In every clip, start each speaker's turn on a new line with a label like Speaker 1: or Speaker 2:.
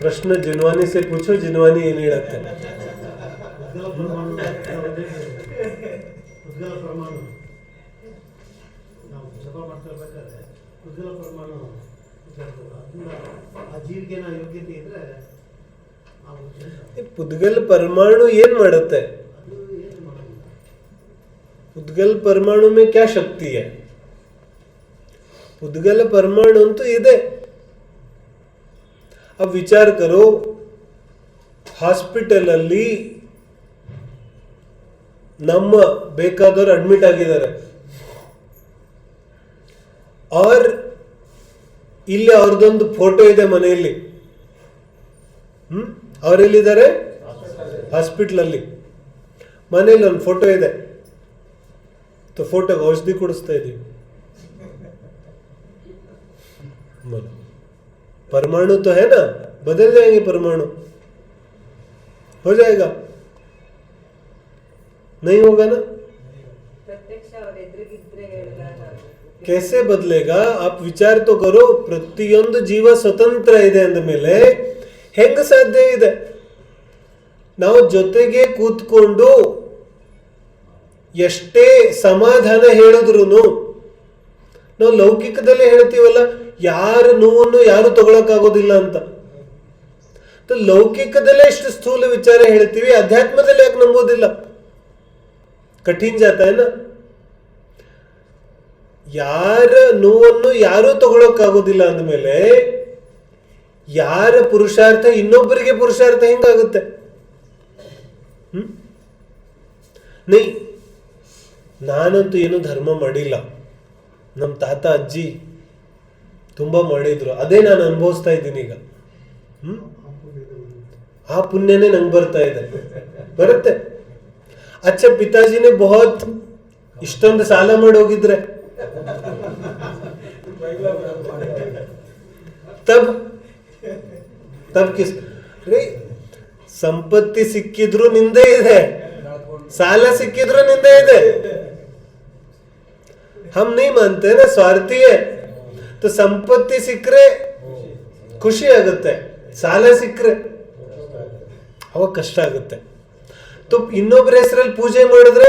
Speaker 1: ಪ್ರಶ್ನೆ ಜಿನ್ವಾನಿ ಸೆ ಪೂछೋ, ಜಿನ್ವಾನಿ ಏನ್ ಹೇಳುತ್ತೆ?
Speaker 2: ಉದ್ಗಲ ಪರಮಾಣು ನಾವು ಜಪ ಮಾಡ್ತಿರ್ಬೇಕಾದ್ರೆ ಉದ್ಗಲ ಪರಮಾಣು ಅದನ್ನ ಆ ಜೀವಿಗೆ ನಾವು ಯೋಗ್ಯತೆ ಇದ್ರೆ
Speaker 1: ಉದ್ಗಲ್ ಪರಮಾಣು ಏನ್ ಮಾಡುತ್ತೆ? उद्गल परमाणु में क्या शक्ति है? उद्गल परमाणु तो ಇದೆ. अब विचार करो, ಹಾಸ್ಪಿಟಲ್ ಅಲ್ಲಿ ನಮ್ಮ ಬೇಕಾದವರು ಅಡ್ಮಿಟ್ ಆಗಿದ್ದಾರೆ, और ಇಲ್ಲಿ ಅವ್ರದೊಂದು ಫೋಟೋ ಇದೆ ಮನೆಯಲ್ಲಿ. ಅವರೆಲ್ಲಿದ್ದಾರೆ? ಹಾಸ್ಪಿಟಲ್ ಅಲ್ಲಿ. ಮನೆಯಲ್ಲಿ ಒಂದು ಫೋಟೋ ಇದೆ. तो फोटो औषधि ಕೊಡಿಸ್ತಾ ಇದೀವಿ. परमाणु तो है ना, बदल जाएंगे परमाणु, हो जाएगा? नहीं होगा ना? कैसे बदलेगा? आप विचार तो करो. ಪ್ರತಿಯೊಂದು ಜೀವ ಸ್ವತಂತ್ರ ಇದೆ ಅಂದ ಮೇಲೆ ಹೆಂಗ ಸಾಧ್ಯ ಇದೆ? ನಾವು ಜೊತೆಗೆ ಕೂತ್ಕೊಂಡು ಎಷ್ಟೇ ಸಮಾಧಾನ ಹೇಳಿದ್ರು ನಾವು ಲೌಕಿಕದಲ್ಲೇ ಹೇಳ್ತೀವಲ್ಲ, ಯಾರ ನೋವನ್ನು ಯಾರು ತಗೊಳಕ್ಕಾಗೋದಿಲ್ಲ ಅಂತ. ಲೌಕಿಕದಲ್ಲೇ ಎಷ್ಟು ಸ್ಥೂಲ ವಿಚಾರ ಹೇಳ್ತೀವಿ, ಅಧ್ಯಾತ್ಮದಲ್ಲಿ ಯಾಕೆ ನಂಬೋದಿಲ್ಲ? ಕಠಿಣ ಜಾತ ಏನ? ಯಾರ ನೋವನ್ನು ಯಾರು ತಗೊಳಕ್ಕಾಗೋದಿಲ್ಲ ಅಂದಮೇಲೆ ಯಾರ ಪುರುಷಾರ್ಥ ಇನ್ನೊಬ್ಬರಿಗೆ ಪುರುಷಾರ್ಥ ಹೆಂಗಾಗುತ್ತೆ? ನೀ ನಾನಂತೂ ಏನು ಧರ್ಮ ಮಾಡಿಲ್ಲ, ನಮ್ಮ ತಾತ ಅಜ್ಜಿ ತುಂಬಾ ಮಾಡಿದ್ರು, ಅದೇ ನಾನು ಅನುಭವಿಸ್ತಾ ಇದ್ದೀನಿ ಈಗ. ಆ ಪುಣ್ಯನೇ ನಂಗೆ ಬರ್ತಾ ಇದೆ, ಬರುತ್ತೆ. ಅಚ್ಚ ಪಿತಾಜಿನೇ ಬಹುತ್ ಇಷ್ಟೊಂದು ಸಾಲ ಮಾಡಿ ಹೋಗಿದ್ರೆ ತಬ್ ಕಿಸ್ ರೇ, ಸಂಪತ್ತಿ ಸಿಕ್ಕಿದ್ರು ನಿಂದೆ ಇದೆ, ಸಾಲ ಸಿಕ್ಕಿದ್ರು ನಿಂದೆ ಇದೆ. हम नहीं मानते ना, स्वार्थी है. तो ಸಂಪತ್ತಿ ಸಿಕ್ಕರೆ ಖುಷಿ ಆಗುತ್ತೆ, ಸಾಲ ಸಿಕ್ಕರೆ ಅವಾಗ ಕಷ್ಟ ಆಗುತ್ತೆ. तो ಇನ್ನೊಬ್ಬರ ಹೆಸರಲ್ಲಿ ಪೂಜೆ ಮಾಡಿದ್ರೆ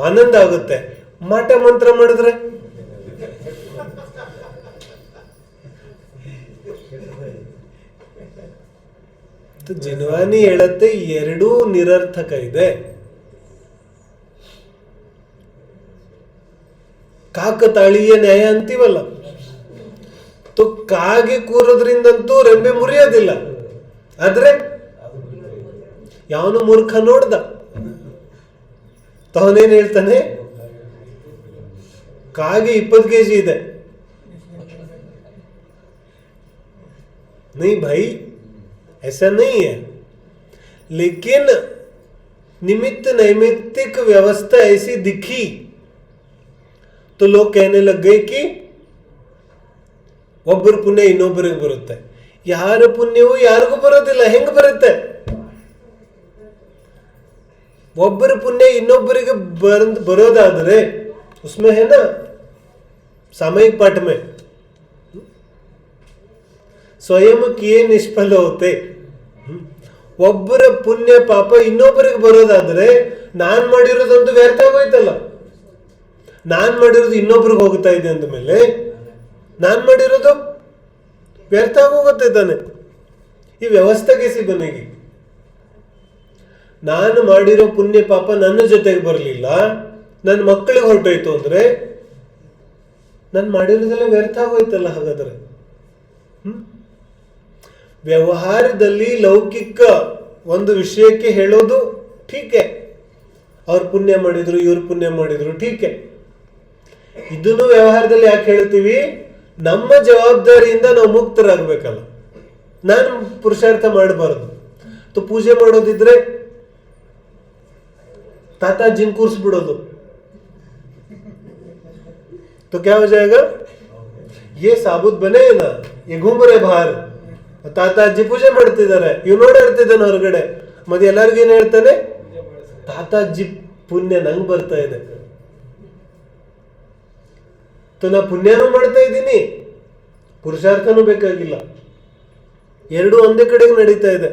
Speaker 1: ಆನಂದ ಆಗುತ್ತೆ, ಮಾಟ ಮಂತ್ರ ಮಾಡಿದ್ರೆ ಜಿನ್ವಾನಿ ಹೇಳತ್ತೆ ಎರಡೂ ನಿರರ್ಥಕ ಇದೆ. ಕಾಕತಾಳೀಯ ನ್ಯಾಯ ಅಂತೀವಲ್ಲ, तो ಕಾಗೆ ಕೂರೋದ್ರಿಂದಂತೂ ರೆಂಬೆ ಮುರಿಯೋದಿಲ್ಲ. ಆದ್ರೆ ಯಾವನು ಮೂರ್ಖ ನೋಡ್ದ, ತವನೇನ್ ಹೇಳ್ತಾನೆ, ಕಾಗೆ 20 kg ಇದೆ. नहीं भाई, ऐसा नहीं है. लेकिन निमित्त नैमित्तिक व्यवस्था ऐसी दिखी तो लोग कहने लग गए कि ಒಬ್ಬರ ಪುಣ್ಯ ಇನ್ನೊಬ್ಬರಿಗೆ ಬರುತ್ತೆ. ಯಾರ ಪುಣ್ಯವು ಯಾರಿಗೂ ಬರೋದಿಲ್ಲ. ಹೆಂಗ ಬರುತ್ತೆ? ಒಬ್ಬರ ಪುಣ್ಯ ಇನ್ನೊಬ್ಬರಿಗೆ ಬರೋದಾದ್ರೆ ಉಸ್ಮೆ है ना सामयिक पाठ में ಸ್ವಯಂ ಕಿಯೇ ನಿಷ್ಫಲ ಹೋತೆ. ಒಬ್ಬರ ಪುಣ್ಯ ಪಾಪ ಇನ್ನೊಬ್ಬರಿಗೆ ಬರೋದಾದ್ರೆ ನಾನ್ ಮಾಡಿರೋದೊಂದು ವ್ಯರ್ಥ ಆಗೋಯ್ತಲ್ಲ. ನಾನ್ ಮಾಡಿರೋದು ಇನ್ನೊಬ್ರಿಗೆ ಹೋಗ್ತಾ ಇದೆ ಅಂದಮೇಲೆ ನಾನ್ ಮಾಡಿರೋದು ವ್ಯರ್ಥ ಆಗೋಗುತ್ತೆ ತಾನೆ. ಈ ವ್ಯವಸ್ಥೆ कैसी बनेगी? ನಾನು ಮಾಡಿರೋ ಪುಣ್ಯ ಪಾಪ ನನ್ನ ಜೊತೆಗೆ ಬರಲಿಲ್ಲ, ನನ್ನ ಮಕ್ಕಳಿಗೆ ಹೊರಟೋಯ್ತು ಅಂದ್ರೆ ನಾನು ಮಾಡಿರೋದೆಲ್ಲ ವ್ಯರ್ಥ ಆಗೋಯ್ತಲ್ಲ. ಹಾಗಾದ್ರೆ ವ್ಯವಹಾರದಲ್ಲಿ ಲೌಕಿಕ ಒಂದು ವಿಷಯಕ್ಕೆ ಹೇಳೋದು ಟೀಕೆ, ಅವ್ರು ಪುಣ್ಯ ಮಾಡಿದ್ರು ಇವ್ರು ಪುಣ್ಯ ಮಾಡಿದ್ರು ಟೀಕೆ. ಇದನ್ನು ವ್ಯವಹಾರದಲ್ಲಿ ಯಾಕೆ ಹೇಳ್ತೀವಿ? ನಮ್ಮ ಜವಾಬ್ದಾರಿಯಿಂದ ನಾವು ಮುಕ್ತರಾಗಬೇಕಲ್ಲ. ನಾನು ಪುರುಷಾರ್ಥ ಮಾಡಬಾರದು. तो ಪೂಜೆ ಮಾಡೋದಿದ್ರೆ ತಾತಾಜಿನ್ ಕೂರಿಸ್ಬಿಡೋದು, तो क्या हो जाएगा? ये साबुत बने ना, ये घूम रहे बाहर, ತಾತಾಜಿ ಪೂಜೆ ಮಾಡ್ತಿದ್ದಾರೆ, ಇವ್ ನೋಡಿರ್ತಿದ್ದಾನೆ ಹೊರಗಡೆ. ಮತ್ತೆ ಎಲ್ಲರಿಗೂ ಏನ್ ಹೇಳ್ತಾನೆ? ತಾತಾಜಿ ಪುಣ್ಯ ನಂಗೆ ಬರ್ತಾ ಇದೆ, ನಾ ಪುಣ್ಯನೂ ಮಾಡ್ತಾ ಇದ್ದೀನಿ, ಪುರುಷಾರ್ಥನೂ ಬೇಕಾಗಿಲ್ಲ, ಎರಡು ಒಂದೇ ಕಡೆಗೆ ನಡೀತಾ ಇದೆ.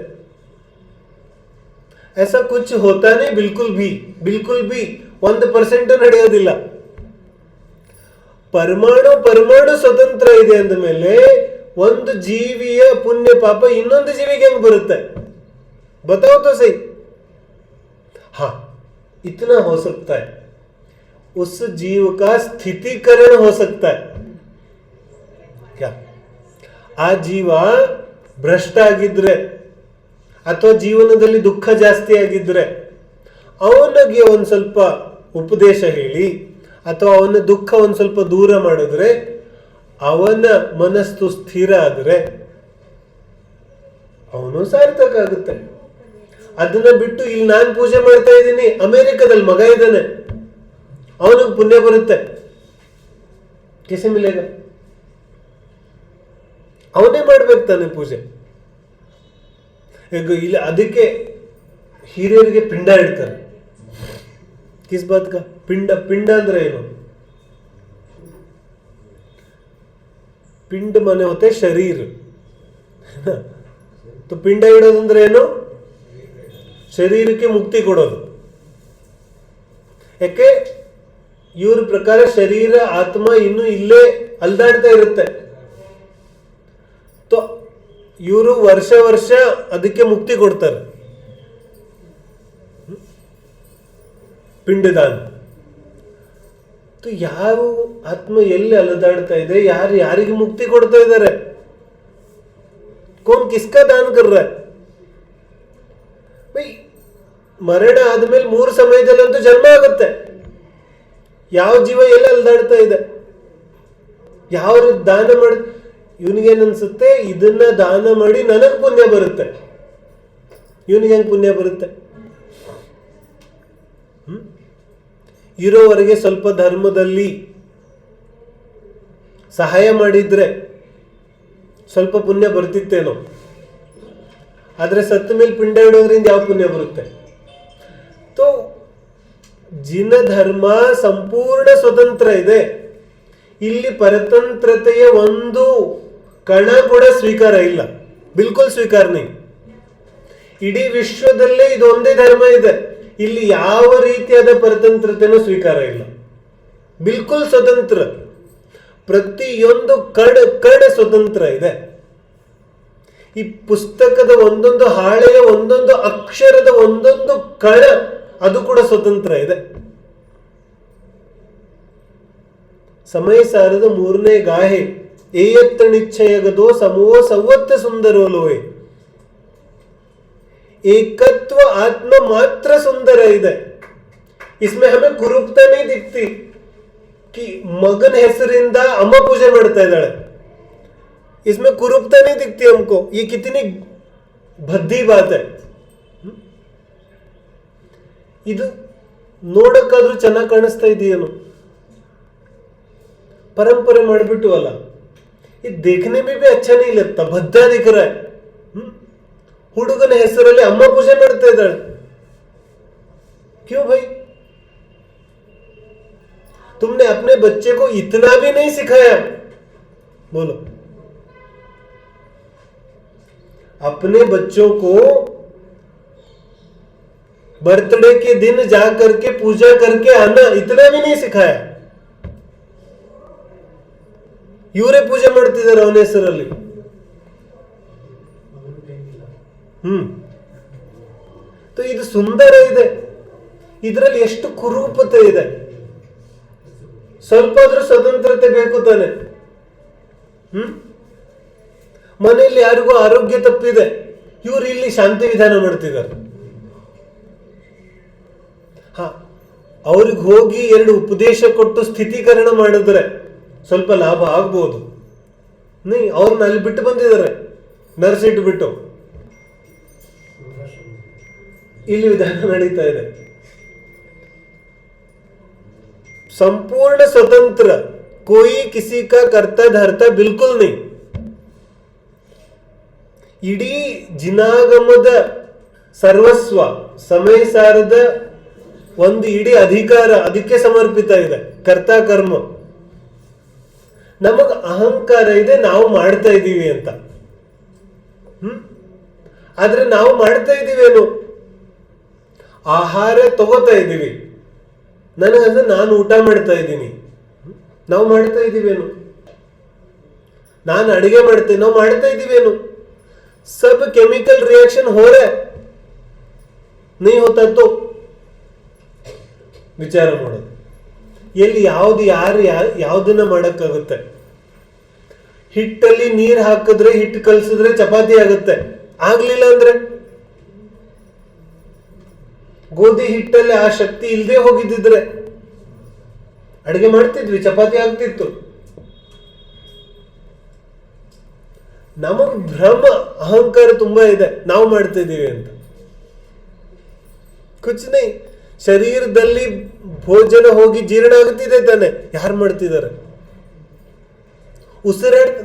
Speaker 1: ऐसा कुछ होता नहीं बिल्कुल भी 1% ನಡೆಯೋದಿಲ್ಲ. ಪರಮಾಣು ಸ್ವತಂತ್ರ ಇದೆ ಅಂದ ಮೇಲೆ ಒಂದು ಜೀವಿಯ ಪುಣ್ಯ ಪಾಪ ಇನ್ನೊಂದು ಜೀವಿಗೆ ಹೆಂಗ್ ಬರುತ್ತೆ? बताओ तो सही. हाँ, इतना हो सकता है. उस जीव का स्थितिकरण हो सकता है. क्या ಆ ಜೀವ ಭ್ರಷ್ಟ ಆಗಿದ್ರೆ ಅಥವಾ ಜೀವನದಲ್ಲಿ ದುಃಖ ಜಾಸ್ತಿ ಆಗಿದ್ರೆ ಅವನಿಗೆ ಒಂದ್ ಸ್ವಲ್ಪ ಉಪದೇಶ ಹೇಳಿ ಅಥವಾ ಅವನ ದುಃಖ ಒಂದ್ ಸ್ವಲ್ಪ ದೂರ ಮಾಡಿದ್ರೆ, ಅವನ ಮನಸ್ಸು ಸ್ಥಿರ ಆದ್ರೆ ಅವನು ಸಾರ್ಥಕ ಆಗುತ್ತೆ. ಅದನ್ನ ಬಿಟ್ಟು ಇಲ್ಲಿ ನಾನು ಪೂಜೆ ಮಾಡ್ತಾ ಇದ್ದೀನಿ, ಅಮೆರಿಕದಲ್ಲಿ ಮಗ ಇದ್ದಾನೆ, ಅವನಿಗೆ ಪುಣ್ಯ ಬರುತ್ತೆ, ಕೆಸೆ ಮಿಲೇಗ? ಅವನೇ ಮಾಡ್ಬೇಕು ತಾನೆ ಪೂಜೆ. ಈಗ ಇಲ್ಲಿ ಅದಕ್ಕೆ ಹಿರಿಯರಿಗೆ ಪಿಂಡ ಇಡ್ತಾರೆ. ಕಿಸ್ ಬಾತ್ ಕಾ ಪಿಂಡ ಅಂದ್ರೆ ಏನು? ಪಿಂಡ ಮನೆ ಹೋತೆ ಶರೀರ. ಪಿಂಡ ಇಡೋದಂದ್ರೆ ಏನು? ಶರೀರಕ್ಕೆ ಮುಕ್ತಿ ಕೊಡೋದು. ಯಾಕೆ? ಇವ್ರ ಪ್ರಕಾರ ಶರೀರ ಆತ್ಮ ಇನ್ನು ಇಲ್ಲೇ ಅಲ್ದಾಡ್ತಾ ಇರುತ್ತೆ. ಇವರು ವರ್ಷ ಅದಕ್ಕೆ ಮುಕ್ತಿ ಕೊಡ್ತಾರೆ, ಪಿಂಡದಾನ. ಯಾರು ಆತ್ಮ ಎಲ್ಲಿ ಅಲದಾಡ್ತಾ ಇದೆ, ಯಾರಿಗೆ ಮುಕ್ತಿ ಕೊಡ್ತಾ ಇದ್ದಾರೆ? ಕೋನ್ ಕಿಸ್ಕಾ ದಾನ ಕರ್ ರहा है? ಮರಣ ಆದ್ಮೇಲೆ 3 ಸಮಯದಲ್ಲಂತೂ ಜನ್ಮ ಆಗುತ್ತೆ. ಯಾವ ಜೀವ ಎಲ್ಲಿ ಅಲ್ದಾಡ್ತಾ ಇದೆ? ಯಾವ ದಾನ ಮಾಡಿ ಇವನಿಗೇನನ್ಸುತ್ತೆ, ಇದನ್ನ ದಾನ ಮಾಡಿ ನನಗ್ ಪುಣ್ಯ ಬರುತ್ತೆ. ಇವನಿಗೆ ಹೆಂಗ್ ಪುಣ್ಯ ಬರುತ್ತೆ? ಇರೋವರೆಗೆ ಸ್ವಲ್ಪ ಧರ್ಮದಲ್ಲಿ ಸಹಾಯ ಮಾಡಿದ್ರೆ ಸ್ವಲ್ಪ ಪುಣ್ಯ ಬರ್ತಿತ್ತೇನೋ, ಆದ್ರೆ ಸತ್ತ ಮೇಲೆ ಪಿಂಡ ಇಡೋದ್ರಿಂದ ಯಾವ ಪುಣ್ಯ ಬರುತ್ತೆ? ಜಿನ ಧರ್ಮ ಸಂಪೂರ್ಣ ಸ್ವತಂತ್ರ ಇದೆ. ಇಲ್ಲಿ ಪರತಂತ್ರತೆಯ ಒಂದು ಕಣ ಕೂಡ ಸ್ವೀಕಾರ ಇಲ್ಲ, ಬಿಲ್ಕುಲ್ ಸ್ವೀಕಾರ ನೈ. ಇಡೀ ವಿಶ್ವದಲ್ಲೇ ಇದು ಒಂದೇ ಧರ್ಮ ಇದೆ, ಇಲ್ಲಿ ಯಾವ ರೀತಿಯಾದ ಪರತಂತ್ರತೆನೂ ಸ್ವೀಕಾರ ಇಲ್ಲ, ಬಿಲ್ಕುಲ್ ಸ್ವತಂತ್ರ. ಪ್ರತಿಯೊಂದು ಕಣ ಸ್ವತಂತ್ರ ಇದೆ. ಈ ಪುಸ್ತಕದ ಒಂದೊಂದು ಹಾಳೆಯ ಒಂದೊಂದು ಅಕ್ಷರದ ಒಂದೊಂದು ಕಣ ಅದು ಕೂಡ ಸ್ವತಂತ್ರ ಇದೆ. ಸಮಯ ಸಾರದ 3ನೇ ಗಾಹೆ ಏಯತ್ತ ನಿಶ್ಚಯಗದೋ ಸಮೋ ಸವತ್ತ ಸುಂದರೋಲೋಯೆ. ಏಕತ್ವ ಆತ್ಮ ಮಾತ್ರ ಸುಂದರ ಇದೆ. इसमें हमें ಕುರೂಪತಾ नहीं दिखती कि ಮಗನ ಹೆಸರಿಂದ ಅಮ್ಮ ಪೂಜೆ ಮಾಡ್ತಾ ಇದ್ದಾಳೆ. इसमें ಕುರೂಪತಾ नहीं दिखती हमको. ये कितनी ಭದ್ದಿ ಬಾತ್ है. ಇದು ನೋಡಕ್ಕಾದ್ರೂ ಚೆನ್ನಾಗಿ ಕಾಣಿಸ್ತಾ ಇದೆಯೇನು? परंपरे ಮಾಡಿಬಿಟ್ಟು ಅಲ್ಲ, ये देखने में भी अच्छा नहीं लगता, भद्दा दिख रहा है. ಹುಡುಗನ ಹೆಸರಲ್ಲಿ ಅಮ್ಮ ಪೂಜೆ ಮಾಡ್ತಾ ಇದ್ದಾಳೆ. क्यों भाई? तुमने अपने बच्चे को इतना भी नहीं सिखाया. बोलो, अपने बच्चों को बर्थडे के दिन जा करके पूजा करके आना इतना भी नहीं सिखाया. ಇವರೇ ಪೂಜೆ ಮಾಡ್ತಿದ್ದಾರೆ ಅವನ ಹೆಸರಲ್ಲಿ. ಇದು ಸುಂದರ ಇದೆ, ಇದರಲ್ಲಿ ಎಷ್ಟು ಕುರೂಪತೆ ಇದೆ. ಸ್ವಲ್ಪ ಆದ್ರೂ ಸ್ವತಂತ್ರತೆ ಬೇಕು ತಾನೆ. ಮನೆಯಲ್ಲಿ ಯಾರಿಗೂ ಆರೋಗ್ಯ ತಪ್ಪಿದೆ, ಇವರು ಇಲ್ಲಿ ಶಾಂತಿ ವಿಧಾನ ಮಾಡ್ತಿದ್ದಾರೆ. ಅವ್ರಿಗೆ ಹೋಗಿ 2 ಉಪದೇಶ ಕೊಟ್ಟು ಸ್ಥಿತೀಕರಣ ಮಾಡಿದ್ರೆ ಸ್ವಲ್ಪ ಲಾಭ ಆಗ್ಬೋದು. ಅವ್ರನ್ನ ಅಲ್ಲಿ ಬಿಟ್ಟು ಬಂದಿದ್ದಾರೆ, ನರ್ಸ್ ಇಟ್ಬಿಟ್ಟು. ಇಲ್ಲಿ ವಿಧಾನ ನಡೀತಾ ಇದೆ. ಸಂಪೂರ್ಣ ಸ್ವತಂತ್ರ, ಕೋಯಿ ಕಿಸಿ ಕಾ ಕರ್ತಾ ಧರ್ತಾ ಬಿಲ್ಕುಲ್ ನೈ. ಇಡೀ ಜಿನಾಗಮದ ಸರ್ವಸ್ವ ಸಮಯ ಸಾರದ ಒಂದು ಇಡೀ ಅಧಿಕಾರ ಅದಕ್ಕೆ ಸಮರ್ಪಿತ ಇದೆ. ಕರ್ತಾ ಕರ್ಮ ನಮಗ್ ಅಹಂಕಾರ ಇದೆ ನಾವು ಮಾಡ್ತಾ ಇದ್ದೀವಿ ಅಂತ. ಆದ್ರೆ ನಾವು ಮಾಡ್ತಾ ಇದ್ದೀವೇನು? ಆಹಾರ ತಗೋತಾ ಇದ್ದೀವಿ, ನನಗಂದ್ರೆ ನಾನು ಊಟ ಮಾಡ್ತಾ ಇದ್ದೀನಿ, ನಾವು ಮಾಡ್ತಾ ಇದ್ದೀವೇನು? ನಾನು ಅಡಿಗೆ ಮಾಡ್ತೇನೆ, ನಾವು ಮಾಡ್ತಾ ಇದ್ದೀವೇನು? सब केमिकल रिएक्शन हो रहा है, नहीं होता तो ವಿಚಾರ ಮಾಡೋದು. ಎಲ್ಲಿ ಯಾವ್ದು ಯಾವ್ದನ್ನ ಮಾಡಕ್ಕಾಗುತ್ತೆ? ಹಿಟ್ಟಲ್ಲಿ ನೀರ್ ಹಾಕಿದ್ರೆ, ಹಿಟ್ಟು ಕಲ್ಸಿದ್ರೆ ಚಪಾತಿ ಆಗುತ್ತೆ, ಆಗ್ಲಿಲ್ಲ ಅಂದ್ರೆ ಗೋಧಿ ಹಿಟ್ಟಲ್ಲಿ ಆ ಶಕ್ತಿ ಇಲ್ಲದೆ ಹೋಗಿದ್ದಿದ್ರೆ ಅಡಿಗೆ ಮಾಡ್ತಿದ್ವಿ, ಚಪಾತಿ ಆಗ್ತಿತ್ತು. ನಮಗ್ ಭ್ರಮ, ಅಹಂಕಾರ ತುಂಬಾ ಇದೆ, ನಾವು ಮಾಡ್ತಾ ಇದ್ದೀವಿ ಅಂತ. ಕುಚ್ ನೈ, ಶರೀರದಲ್ಲಿ ಭೋಜನ ಹೋಗಿ ಜೀರ್ಣ ಆಗುತ್ತಿದೆ ತಾನೆ, ಯಾರು ಮಾಡ್ತಿದ್ದಾರೆ?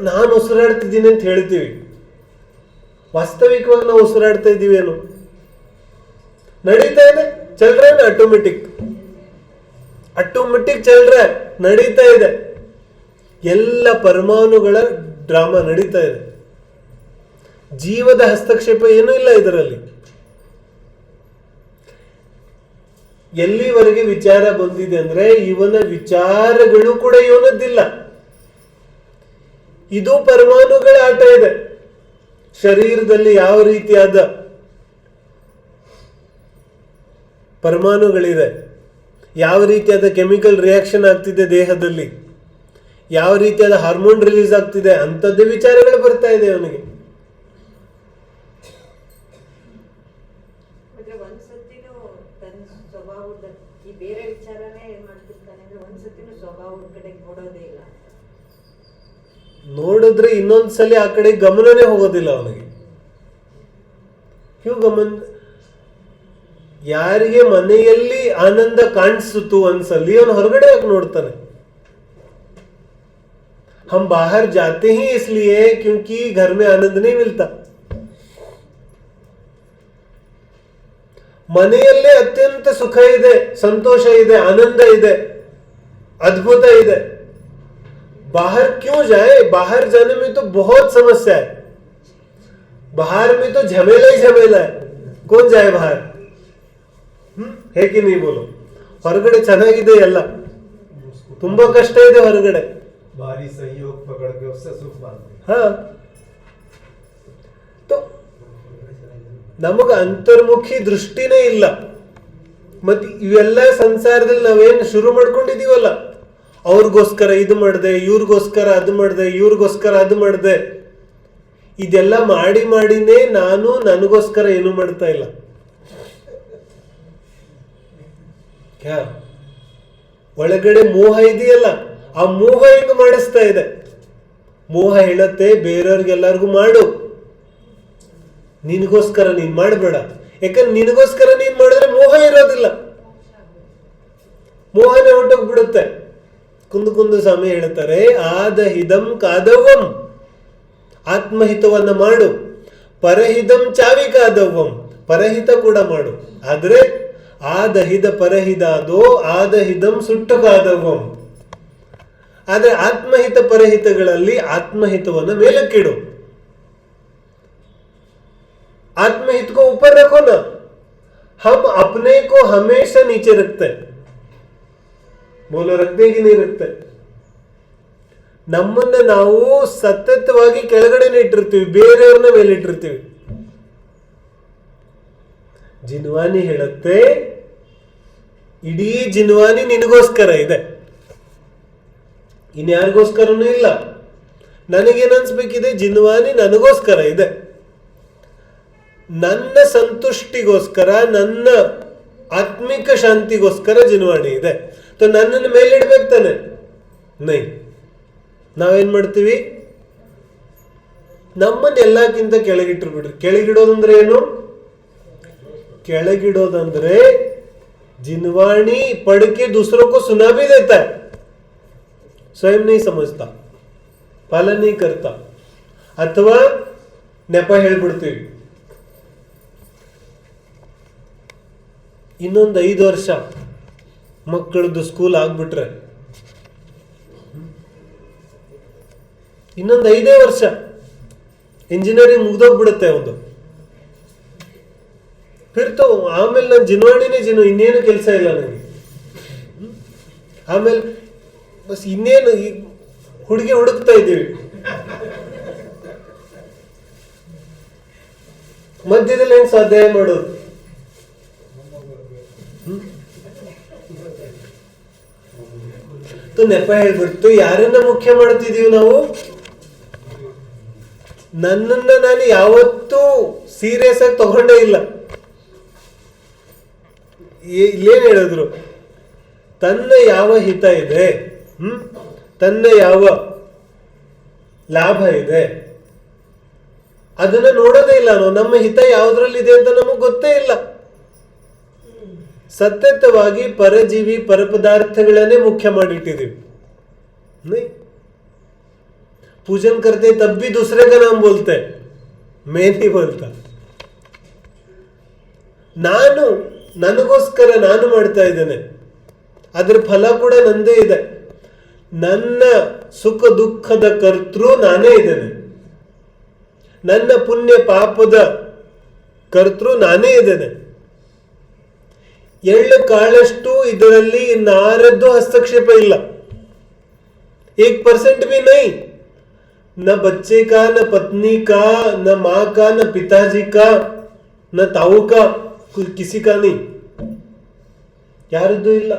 Speaker 1: ನಾನು ಉಸಿರಾಡ್ತಿದ್ದೀನಿ ಅಂತ ಹೇಳ್ತೀವಿ, ವಾಸ್ತವಿಕವಾಗಿ ನಾವು ಉಸಿರಾಡ್ತಾ ಇದ್ದೀವಿ ಏನು? ನಡೀತಾ ಇದೆ, ಚಲ್ ರहा है ಆಟೋಮೆಟಿಕ್ ಚಲ್ रहा है, ನಡೀತಾ ಇದೆ. ಎಲ್ಲ ಪರಮಾಣುಗಳ ಡ್ರಾಮಾ ನಡೀತಾ ಇದೆ. ಜೀವದ ಹಸ್ತಕ್ಷೇಪ ಏನೂ ಇಲ್ಲ ಇದರಲ್ಲಿ. ಎಲ್ಲಿವರೆಗೆ ವಿಚಾರ ಬಂದಿದೆ ಅಂದ್ರೆ ಇವನ ವಿಚಾರಗಳು ಕೂಡ ಇವನದ್ದಿಲ್ಲ, ಇದು ಪರಮಾಣುಗಳ ಆಟ ಇದೆ. ಶರೀರದಲ್ಲಿ ಯಾವ ರೀತಿಯಾದ ಪರಮಾಣುಗಳಿದೆ, ಯಾವ ರೀತಿಯಾದ ಕೆಮಿಕಲ್ ರಿಯಾಕ್ಷನ್ ಆಗ್ತಿದೆ ದೇಹದಲ್ಲಿ, ಯಾವ ರೀತಿಯಾದ ಹಾರ್ಮೋನ್ ರಿಲೀಸ್ ಆಗ್ತಿದೆ, ಅಂಥದ್ದೇ ವಿಚಾರಗಳು ಬರ್ತಾ ಇದೆ ಅವನಿಗೆ.
Speaker 3: ಬೇರೆ ವಿಚಾರನೇ ಮಾಡ್ತಿರ್ತಾನೆ ಅಂದ್ರೆ ಒಂದ್ಸತಿನೂ ಸ್ವಭಾವದ ಕಡೆ ನೋಡೋದೇ ಇಲ್ಲ.
Speaker 1: ನೋಡಿದ್ರೆ ಇನ್ನೊಂದ್ಸಲಿ ಆ ಕಡೆ ಗಮನನೇ ಹೋಗೋದಿಲ್ಲ ಅವನಿಗೆ. ಯಾರಿಗೆ ಮನೆಯಲ್ಲಿ ಆನಂದ ಕಾಣಿಸ್ತು ಒಂದ್ಸಲಿ, ಅವನು ಹೊರಗಡೆ ಯಾಕೆ ನೋಡ್ತಾನೆ? हम बाहर जाते ही इसलिए क्योंकि घर में आनंद नहीं मिलता. ಮನೆಯಲ್ಲೇ ಅತ್ಯಂತ ಸುಖ ಇದೆ, ಸಂತೋಷ ಇದೆ, ಆನಂದ ಇದೆ, अद्भुत ಇದೆ. बाहर क्यों जाए? बाहर जाने में तो बहुत समस्या है. बाहर में तो झमेला ही झमेला है. कौन जाए बाहर? है कि नहीं बोलो? ಹೊರಗಡೆ ಚೆನ್ನಾಗಿದೆ ಎಲ್ಲ, ತುಂಬಾ ಕಷ್ಟ ಇದೆ ಹೊರಗಡೆ.
Speaker 4: भारी सहयोग पकड़ के उससे सुख बांधते.
Speaker 1: ಹಾ, ನಮಗ ಅಂತರ್ಮುಖಿ ದೃಷ್ಟಿನೇ ಇಲ್ಲ. ಮತ್ತೆ ಇವೆಲ್ಲ ಸಂಸಾರದಲ್ಲಿ ನಾವೇನು ಶುರು ಮಾಡ್ಕೊಂಡಿದೀವಲ್ಲ, ಅವ್ರಿಗೋಸ್ಕರ ಇದು ಮಾಡಿದೆ, ಇವ್ರಿಗೋಸ್ಕರ ಅದು ಮಾಡಿದೆ, ಇವ್ರಿಗೋಸ್ಕರ ಅದು ಮಾಡಿದೆ, ಇದೆಲ್ಲ ಮಾಡಿನೇ ನಾನು ನನಗೋಸ್ಕರ ಏನು ಮಾಡ್ತಾ ಇಲ್ಲ. ಒಳಗಡೆ ಮೋಹ ಇದೆಯಲ್ಲ, ಆ ಮೋಹ ಹಿಂಗ್ ಮಾಡಿಸ್ತಾ ಇದೆ. ಮೋಹ ಹೇಳತ್ತೆ ಬೇರೆಯವ್ರಿಗೆಲ್ಲರಿಗೂ ಮಾಡು, ನಿನಗೋಸ್ಕರ ನೀನ್ ಮಾಡಬೇಡ. ಯಾಕಂದ್ರೆ ನಿನಗೋಸ್ಕರ ನೀನ್ ಮಾಡಿದ್ರೆ ಮೋಹ ಇರೋದಿಲ್ಲ, ಮೋಹನೆ ಹೊಟ್ಟೋಗ್ಬಿಡುತ್ತೆ. ಕುಂದು ಸ್ವಾಮಿ ಹೇಳ್ತಾರೆ, ಆದಹಿದಂ ಕಾದವ್ವಂ, ಆತ್ಮಹಿತವನ್ನ ಮಾಡು. ಪರಹಿದಂ ಚಾವಿ ಕಾದವ್ವಂ, ಪರಹಿತ ಕೂಡ ಮಾಡು. ಆದ್ರೆ ಆದಹಿದ ಪರಹಿದಾದೋ ಆದಹಿದಂ ಸುಟ್ಟು ಕಾದವ್ವಂ. ಆದ್ರೆ ಆತ್ಮಹಿತ ಪರಹಿತಗಳಲ್ಲಿ ಆತ್ಮಹಿತವನ್ನ ಮೇಲಕ್ಕಿಡು. आत्महित को ऊपर रखो ना, हम अपने को हमेशा नीचे रखते हैं. बोलो रखते कि नहीं रखते? ನಮ್ಮನ್ನ ನಾವು ಸತತವಾಗಿ ಕೆಳಗಡೆನೆ ಇಟ್ಟಿರ್ತೀವಿ, ಬೇರೆಯವ್ರನ್ನ ಮೇಲೆ ಇಟ್ಟಿರ್ತೀವಿ. ಜಿನ್ವಾನಿ ಹೇಳುತ್ತೆ, ಇಡೀ ಜಿನ್ವಾನಿ ನಿನಗೋಸ್ಕರ ಇದೆ, ಇನ್ಯಾರಿಗೋಸ್ಕರನೂ ಇಲ್ಲ. ನನಗೇನನ್ಸ್ಬೇಕಿದೆ, ಜಿನ್ವಾನಿ ನನಗೋಸ್ಕರ ಇದೆ, ನನ್ನ ಸಂತುಷ್ಟಿಗೋಸ್ಕರ, ನನ್ನ ಆತ್ಮಿಕ ಶಾಂತಿಗೋಸ್ಕರ ಜಿನ್ವಾಣಿ ಇದೆ. ನನ್ನನ್ನು ಮೇಲಿಡ್ಬೇಕು ತಾನೆ? ನೈ, ನಾವೇನ್ ಮಾಡ್ತೀವಿ, ನಮ್ಮನ್ನ ಎಲ್ಲಕ್ಕಿಂತ ಕೆಳಗಿಟ್ರು ಬಿಡ್ರಿ. ಕೆಳಗಿಡೋದಂದ್ರೆ ಏನು? ಕೆಳಗಿಡೋದಂದ್ರೆ जिनवाणी पढ़ के दूसरों को सुना भी देता है, स्वयं नहीं समझता, पालन नहीं करता, अथवा ನೆಪ ಹೇಳ್ಬಿಡ್ತೀವಿ. ಇನ್ನೊಂದು 5 ವರ್ಷ ಮಕ್ಕಳದ್ದು ಸ್ಕೂಲ್ ಆಗ್ಬಿಟ್ರೆ ಇನ್ನೊಂದು 5 ವರ್ಷ ಇಂಜಿನಿಯರಿಂಗ್ ಮುಗ್ದೋಗ್ಬಿಡುತ್ತೆ ಒಂದು. ಫಿರ್ತು ಆಮೇಲೆ ನಾನು ಜಿನ್ವಾಣಿನೇ ಇನ್ನೇನು ಕೆಲಸ ಇಲ್ಲ ನನಗೆ. ಆಮೇಲೆ ಬಸ್ ಇನ್ನೇನು ಹುಡುಗಿ ಹುಡುಕ್ತಾ ಇದ್ದೀವಿ. ಮಧ್ಯದಲ್ಲಿ ಹೆಂಗ್ ಸ್ವಾಧ್ಯಾಯ ಮಾಡೋದು? ನೆಪ ಹೇಳ್ಬಿಡ್ತು ಯಾರನ್ನ ಮುಖ್ಯ ಮಾಡ್ತಿದೀವಿ ನಾವು? ನನ್ನನ್ನ ನಾನು ಯಾವತ್ತೂ ಸೀರಿಯಸ್ ಆಗಿ ತಗೊಂಡೇ ಇಲ್ಲ. ಇಲ್ಲೇನ್ ಹೇಳಿದ್ರು, ತನ್ನ ಯಾವ ಹಿತ ಇದೆ, ತನ್ನ ಯಾವ ಲಾಭ ಇದೆ ಅದನ್ನ ನೋಡೋದೇ ಇಲ್ಲ ನಾವು. ನಮ್ಮ ಹಿತ ಯಾವ್ದ್ರಲ್ಲಿದೆ ಅಂತ ನಮಗ್ ಗೊತ್ತೇ ಇಲ್ಲ. ಸತತವಾಗಿ ಪರಜೀವಿ ಪರಪದಾರ್ಥಗಳನ್ನೇ ಮುಖ್ಯ ಮಾಡಿಟ್ಟಿದೀವಿ. पूजन करते तब भी दूसरे का नाम बोलते, मैं नहीं बोलता. ನಾನು ನನಗೋಸ್ಕರ ನಾನು ಮಾಡ್ತಾ ಇದ್ದೇನೆ, ಅದ್ರ ಫಲ ಕೂಡ ನಂದೇ ಇದೆ. ನನ್ನ ಸುಖ ದುಃಖದ ಕರ್ತೃ ನಾನೇ ಇದ್ದೇನೆ, ನನ್ನ ಪುಣ್ಯ ಪಾಪದ ಕರ್ತೃ ನಾನೇ ಇದ್ದೇನೆ. ಎಳ್ಳು ಕಾಳಷ್ಟು ಇದರಲ್ಲಿ ನಾರದ್ದು ಹಸ್ತಕ್ಷೇಪ ಇಲ್ಲ. 1% भी नहीं. न बच्चे का, न पत्नी का, न माँ का, न पिताजी का, न ताऊ का, किसी का नहीं, ಯಾರದ್ದು ಇಲ್ಲ.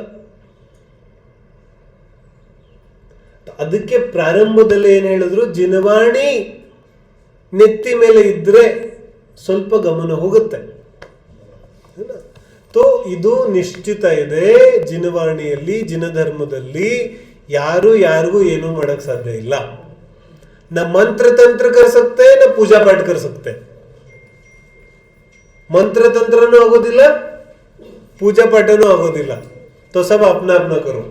Speaker 1: ಅದಕ್ಕೆ ಪ್ರಾರಂಭದಲ್ಲಿ ಏನ್ ಹೇಳಿದ್ರು, ಜಿನವಾಣಿ ನೆತ್ತಿ ಮೇಲೆ ಇದ್ರೆ ಸ್ವಲ್ಪ ಗಮನ ಹೋಗುತ್ತೆ. ತೋ ಇದು ನಿಶ್ಚಿತ ಇದೆ, ಜಿನವಾಣಿಯಲ್ಲಿ ಜಿನಧರ್ಮದಲ್ಲಿ ಯಾರು ಯಾರಿಗೂ ಏನೂ ಮಾಡಕ್ ಸಾಧ್ಯ ಇಲ್ಲ. न मंत्र तंत्र कर सकते हैं, न पूजा पाठ कर सकते. मंत्र तंत्रನೂ ಆಗೋದಿಲ್ಲ, ಪೂಜಾ ಪಾಠನೂ ಆಗೋದಿಲ್ಲ. तो सब अपना अपना करो.